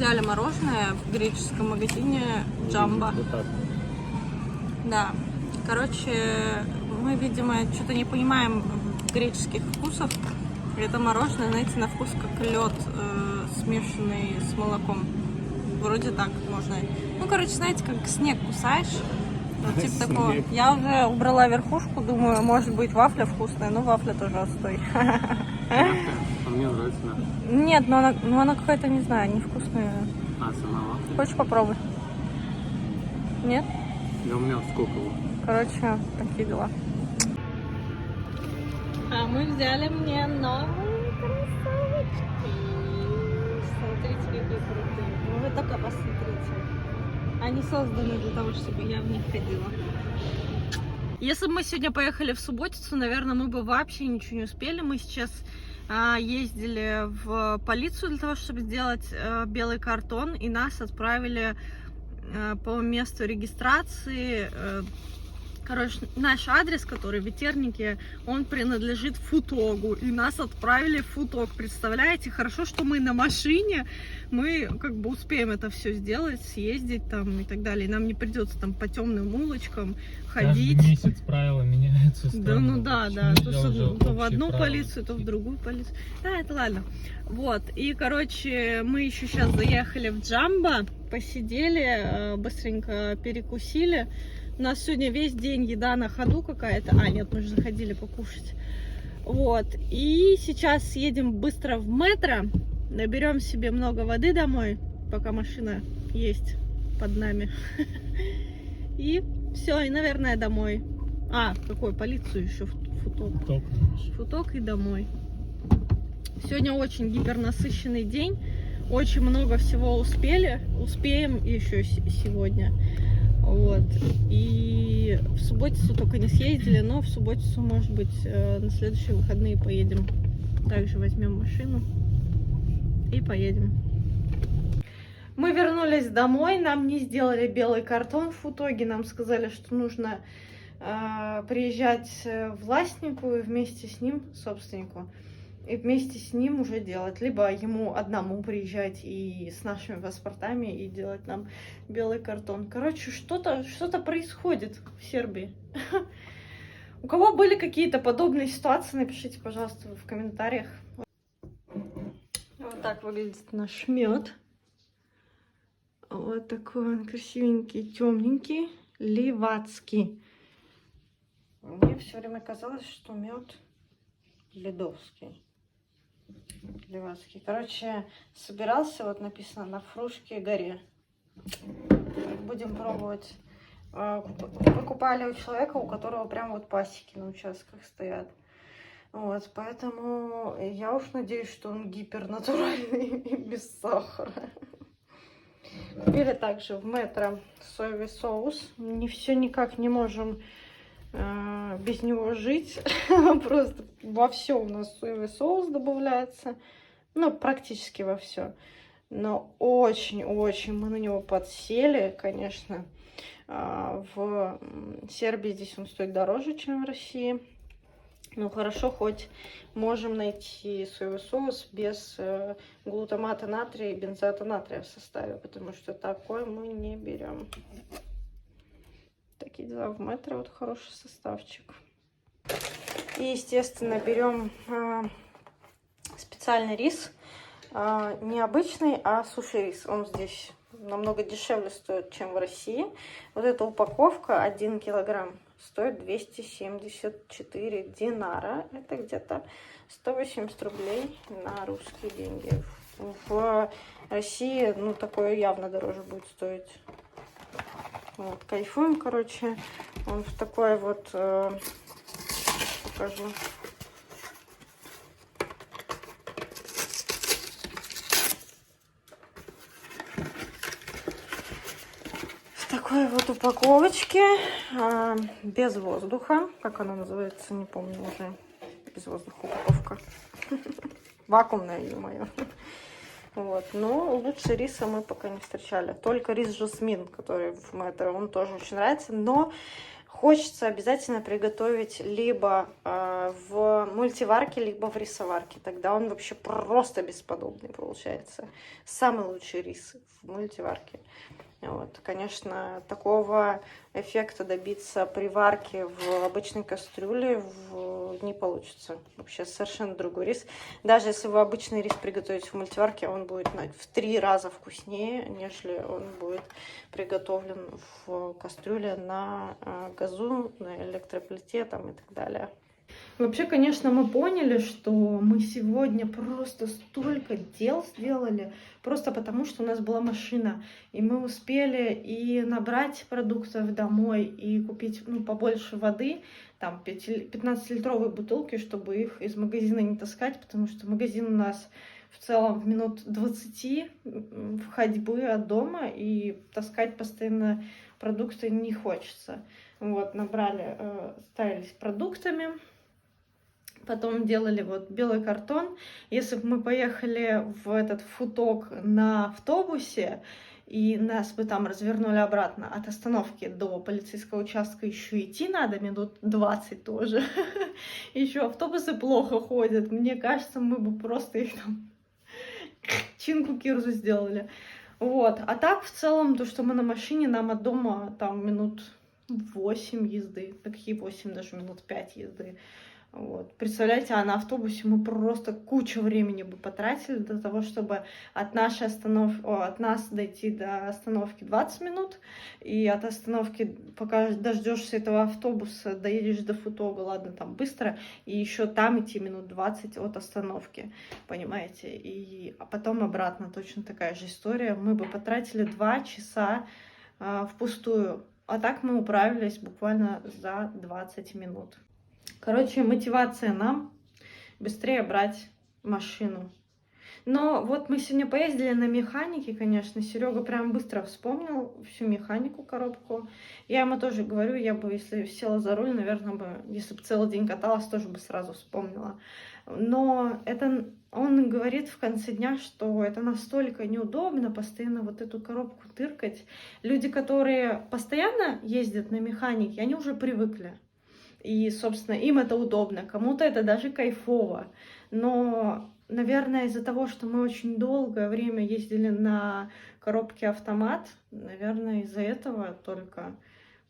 взяли мороженое в греческом магазине Jumbo. Да. Короче, мы, видимо, что-то не понимаем греческих вкусов. Это мороженое, знаете, на вкус как лед, смешанный с молоком. Вроде так можно. Ну, короче, знаете, как снег кусаешь. Вот, типа такого. Я уже убрала верхушку, думаю, может быть, вафля вкусная, но вафля тоже отстой. А мне нравится. Нет, но она какая-то, не знаю, невкусная. А, сама вафля? Хочешь попробуй? Нет? Да у меня сколько? Короче, такие дела. А мы взяли мне новые кроссовочки. Смотрите, какие крутые. Ну вы только посмотрите. Они созданы для того, чтобы я в них ходила. Если бы мы сегодня поехали в Субботицу, наверное, мы бы вообще ничего не успели. Мы сейчас ездили в полицию для того, чтобы сделать белый картон, и нас отправили по месту регистрации. Короче, наш адрес, который в Ветернике, он принадлежит Футогу. И нас отправили в Футог. Представляете? Хорошо, что мы на машине. Мы как бы успеем это все сделать, съездить там и так далее. И нам не придется там по темным улочкам ходить. Каждый месяц правила меняются. Да, ну да, да. То в одну правила полицию, то в другую полицию. Да, это ладно. Вот. И, короче, мы еще сейчас заехали в Jumbo, посидели, быстренько перекусили. У нас сегодня весь день еда на ходу какая-то. А, нет, мы же заходили покушать. Вот. И сейчас едем быстро в метро. Наберем себе много воды домой, пока машина есть под нами. И все, и, наверное, домой. А, какой? Полицию еще. Футог. Футог и домой. Сегодня очень гипернасыщенный день. Очень много всего успеем еще сегодня. Вот. И в Субботицу только не съездили, но в Субботицу, может быть, на следующие выходные поедем. Также возьмем машину и поедем. Мы вернулись домой, нам не сделали белый картон в Футоге, нам сказали, что нужно приезжать властнику и вместе с ним, собственнику, и вместе с ним уже делать. Либо ему одному приезжать и с нашими паспортами и делать нам белый картон. Короче, что-то происходит в Сербии. У кого были какие-то подобные ситуации, напишите, пожалуйста, в комментариях. Вот так выглядит наш мед. Вот такой он красивенький, темненький, ливацкий. Мне все время казалось, что мед ледовский. Ливацкий. Короче, собирался, вот написано, на Фрушке горе. Будем пробовать. Покупали у человека, у которого прям вот пасеки на участках стоят. Вот, поэтому я уж надеюсь, что он гипернатуральный и без сахара. Купили также в метро соевый соус. Все никак не можем без него жить. Просто во все у нас соевый соус добавляется. Ну, практически во все. Но очень-очень мы на него подсели, конечно. В Сербии здесь он стоит дороже, чем в России. Ну, хорошо, хоть можем найти соевый соус без глутамата натрия и бензоата натрия в составе, потому что такой мы не берем. Такие дела в метро, вот хороший составчик. И, естественно, берем специальный рис, не обычный, а суши-рис. Он здесь намного дешевле стоит, чем в России. Вот эта упаковка 1 килограмм стоит 274 динара. Это где-то 180 рублей на русские деньги. В России, ну, такое явно дороже будет стоить. Вот, кайфуем, короче. Он в такой вот, покажу. В такой вот упаковочке, без воздуха. Как она называется, не помню уже. Без воздуха упаковка. Вакуумная, ё-моё. Вот, но лучше риса мы пока не встречали. Только рис жасмин, который в метро, он тоже очень нравится. Но хочется обязательно приготовить либо в мультиварке, либо в рисоварке. Тогда он вообще просто бесподобный получается. Самый лучший рис в мультиварке. Вот. Конечно, такого эффекта добиться при варке в обычной кастрюле не получится. Вообще совершенно другой рис. Даже если вы обычный рис приготовите в мультиварке, он будет в 3 раза вкуснее, нежели он будет приготовлен в кастрюле на газу, на электроплите там, и так далее. Вообще, конечно, мы поняли, что мы сегодня просто столько дел сделали, просто потому что у нас была машина, и мы успели и набрать продуктов домой, и купить побольше воды, там 15-литровые бутылки, чтобы их из магазина не таскать, потому что магазин у нас в целом в минут 20 в ходьбы от дома, и таскать постоянно продукты не хочется. Вот, набрали, ставились продуктами. Потом делали вот белый картон. Если бы мы поехали в этот футок на автобусе, и нас бы там развернули обратно от остановки до полицейского участка, еще идти надо минут 20 тоже. Еще автобусы плохо ходят. Мне кажется, мы бы просто их там чинку кирзу сделали. Вот. А так, в целом, то, что мы на машине, нам от дома там минут 8 езды. Да какие 8, даже минут 5 езды. Вот. Представляете, а на автобусе мы просто кучу времени бы потратили для того, чтобы от нас дойти до остановки 20 минут, и от остановки, пока дождешься этого автобуса, доедешь до Футога, ладно, там быстро, и еще там идти минут 20 от остановки, понимаете, а потом обратно точно такая же история. Мы бы потратили 2 часа впустую, а так мы управились буквально за 20 минут. Короче, мотивация нам быстрее брать машину. Но вот мы сегодня поездили на механике, конечно. Серега прям быстро вспомнил всю механику, коробку. Я ему тоже говорю, я бы, если села за руль, наверное, если бы целый день каталась, тоже бы сразу вспомнила. Но он говорит в конце дня, что это настолько неудобно постоянно вот эту коробку тыркать. Люди, которые постоянно ездят на механике, они уже привыкли. И, собственно, им это удобно, кому-то это даже кайфово. Но, наверное, из-за того, что мы очень долгое время ездили на коробке автомат, наверное, из-за этого только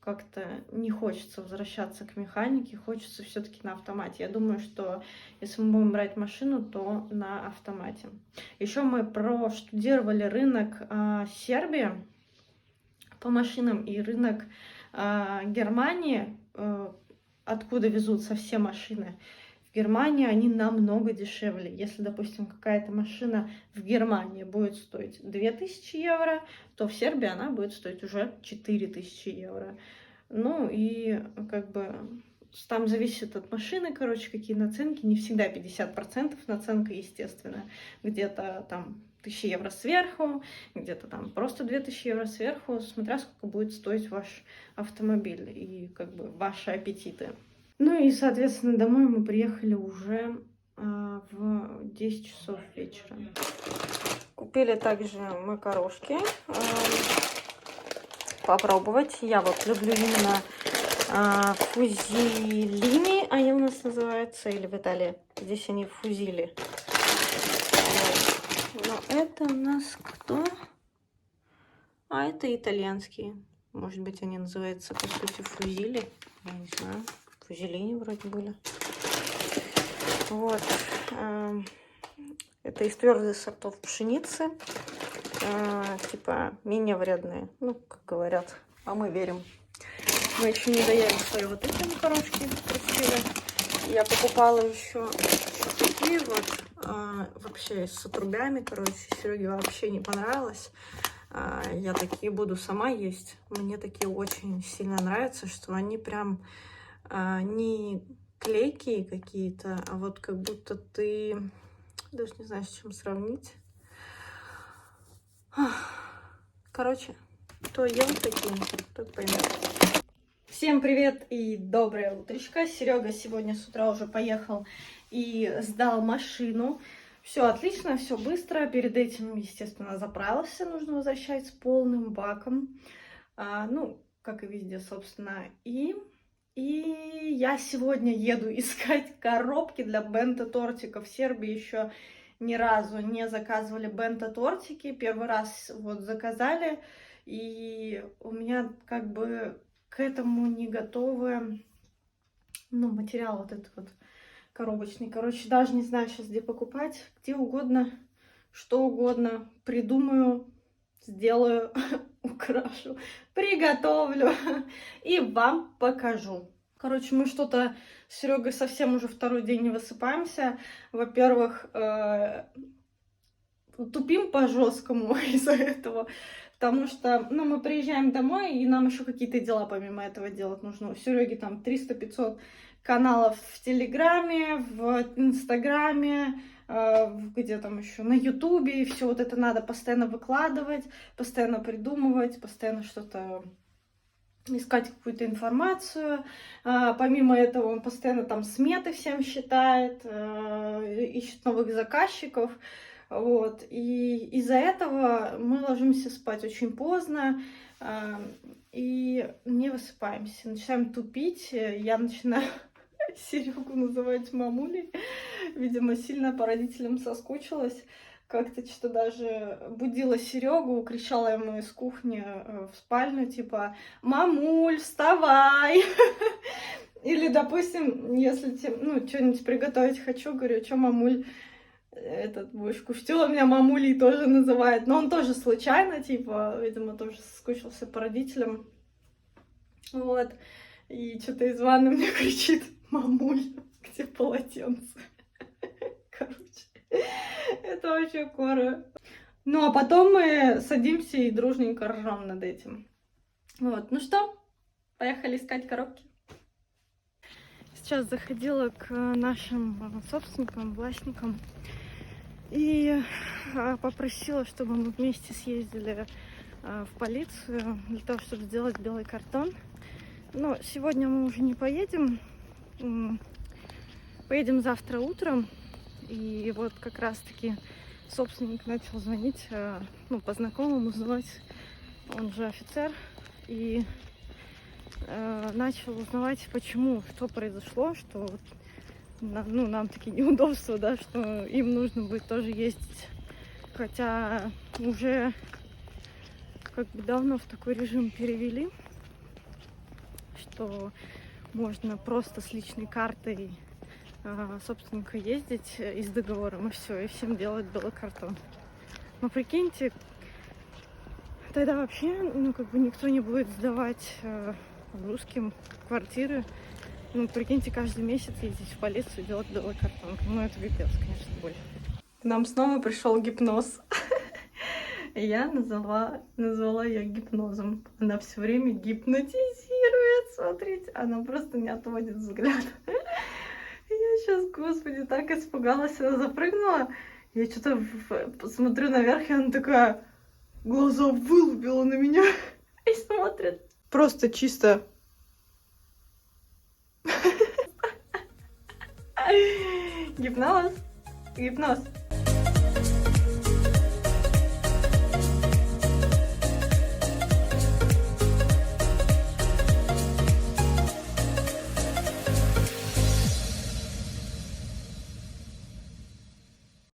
как-то не хочется возвращаться к механике, хочется все-таки на автомате. Я думаю, что если мы будем брать машину, то на автомате. Еще мы проштудировали рынок Сербии по машинам и рынок Германии, откуда везутся все машины. В Германии они намного дешевле. Если, допустим, какая-то машина в Германии будет стоить 2000 евро, то в Сербии она будет стоить уже 4000 евро. Ну и как бы там зависит от машины, короче, какие наценки. Не всегда 50% наценка, естественно. Где-то там 1000 евро сверху, где-то там просто 2000 евро сверху, смотря сколько будет стоить ваш автомобиль и как бы ваши аппетиты. Ну и, соответственно, домой мы приехали уже в 10 часов вечера. Купили также макарошки попробовать. Я вот люблю именно фузилини, они у нас называются, или в Италии. Здесь они фузили. Но это у нас кто? А это итальянские. Может быть, они называются, по сути, фузили. Я не знаю. Фузелини вроде были. Вот. Это из твердых сортов пшеницы. Типа менее вредные. Ну, как говорят. А мы верим. Мы еще не доели свои вот эти макарошки. Я покупала еще такие вот. Вообще с отрубями, короче. Сереге вообще не понравилось. Я такие буду сама есть. Мне такие очень сильно нравятся, что они прям не клейкие какие-то, а вот как будто ты даже не знаю, с чем сравнить. Короче, кто ел такие, тот поймет. Всем привет и доброе утречко. Серега сегодня с утра уже поехал и сдал машину. Все отлично, все быстро. Перед этим, естественно, заправился. Нужно возвращать с полным баком. Ну, как и везде, собственно. И И я сегодня еду искать коробки для бенто-тортиков. В Сербии еще ни разу не заказывали бенто-тортики. Первый раз вот заказали. И у меня как бы к этому не готовы, ну, материал вот этот вот коробочный. Короче, даже не знаю сейчас, где покупать. Где угодно, что угодно придумаю, сделаю, украшу, приготовлю и вам покажу. Короче, мы что-то с Серегой совсем уже второй день не высыпаемся. Во-первых, тупим по-жесткому из-за этого, потому что, ну, мы приезжаем домой, и нам еще какие-то дела помимо этого делать нужно. У Сереги там 300-500 каналов в Телеграме, в Инстаграме, где там еще на Ютубе, и все вот это надо постоянно выкладывать, постоянно придумывать, постоянно что-то искать, какую-то информацию. Помимо этого он постоянно там сметы всем считает, ищет новых заказчиков. Вот. И из-за этого мы ложимся спать очень поздно и не высыпаемся. Начинаем тупить. Я начинаю Серегу называть мамулей. Видимо, сильно по родителям соскучилась. Как-то что-то даже будила Серегу, кричала ему из кухни в спальню, типа: «Мамуль, вставай!» Или, допустим, если ну, что-нибудь приготовить хочу, говорю: «Что, мамуль, этот будешь кушать?» Он меня мамулей тоже называет, но он тоже случайно, типа, видимо, тоже соскучился по родителям. Вот. И что-то из ванны мне кричит: «Мамуль, где полотенце?» Короче, это вообще кора. Ну, а потом мы садимся и дружненько ржем над этим. Вот, ну что, поехали искать коробки. Сейчас заходила к нашим собственникам, властникам и попросила, чтобы мы вместе съездили в полицию для того, чтобы сделать белый картон. Но сегодня мы уже не поедем. Поедем завтра утром. И вот как раз-таки собственник начал звонить, ну, по знакомым узнавать, он же офицер, и начал узнавать, почему, что произошло, что, ну, нам такие неудобства, да, что им нужно будет тоже ездить. Хотя уже как бы давно в такой режим перевели, что можно просто с личной картой собственника ездить и с договором, и все, и всем делать белый картон. Но прикиньте, тогда вообще, ну, как бы никто не будет сдавать русским квартиры. Ну, прикиньте, каждый месяц ездить в полицию, делать белый картон. Ну, это пипец, конечно, боль. К нам снова пришел гипноз. Я назвала ее гипнозом. Она все время гипнотизирует, смотрите, она просто не отводит взгляд. Я сейчас, господи, так испугалась, она запрыгнула. Я что-то смотрю наверх, и она такая глаза вылупила на меня и смотрит. Просто чисто. Гипноз. Гипноз.